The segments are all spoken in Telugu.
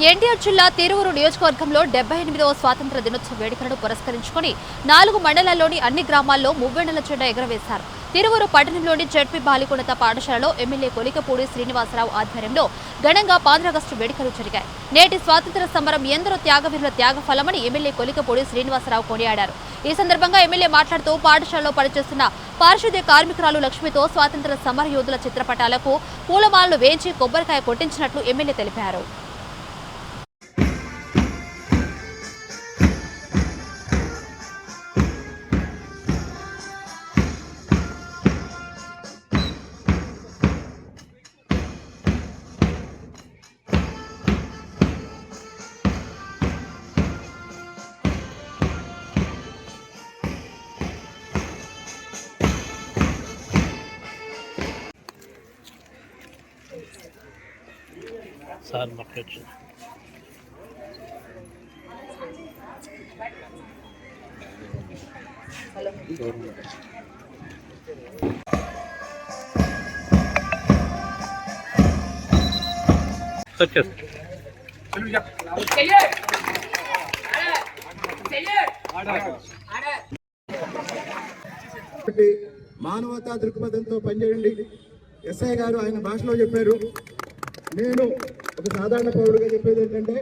ఎన్టీఆర్ జిల్లా తిరువురు నియోజకవర్గంలో 78వ స్వాతంత్ర దినోత్సవ వేడుకలను పురస్కరించుకుని 4 మండలాల్లోని అన్ని గ్రామాల్లో మువ్వెన్నెల జెండా ఎగురవేశారు. తిరువురు పట్టణంలోని జెడ్పీ బాలికోన్నత పాఠశాలలో ఎమ్మెల్యే కొలికపూడి శ్రీనివాసరావు ఆధ్వర్యంలో ఘనంగా 15 ఆగస్టు వేడుకలు జరిగాయి. నేటి స్వాతంత్ర సమరం ఎందరో త్యాగవీరుల త్యాగఫలమని ఎమ్మెల్యే కొలికపూడి శ్రీనివాసరావు కొనియాడారు. ఈ సందర్భంగా ఎమ్మెల్యే మాట్లాడుతూ పాఠశాలలో పనిచేస్తున్న పారిశుద్ధ్య కార్మికురాలు లక్ష్మితో స్వాతంత్ర సమర యోధుల చిత్రపటాలకు పూలమాలలు వేయించి కొబ్బరికాయ కొట్టించినట్లు ఎమ్మెల్యే తెలిపారు. సార్ మాట్లాడచ్చు. మానవతా దృక్పథంతో పనిచేయండి. ఎస్ఐ గారు ఆయన భాషలో చెప్పారు. నేను ఒక సాధారణ పౌరుడిగా చెప్పేది ఏంటంటే,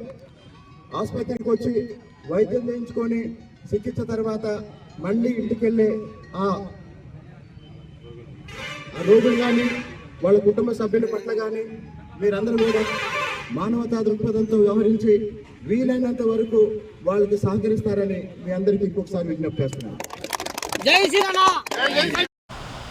ఆసుపత్రికి వచ్చి వైద్యం చేయించుకొని చికిత్స తర్వాత మళ్ళీ ఇంటికి వెళ్ళే ఆ రోగులు కానీ వాళ్ళ కుటుంబ సభ్యుల పట్ల కానీ మీరందరూ కూడా మానవతా దృక్పథంతో వ్యవహరించి వీలైనంత వరకు వాళ్ళకి సహకరిస్తారని మీ అందరికీ ఇంకొకసారి విజ్ఞప్తి చేస్తున్నాను. జై శ్రీరామ్.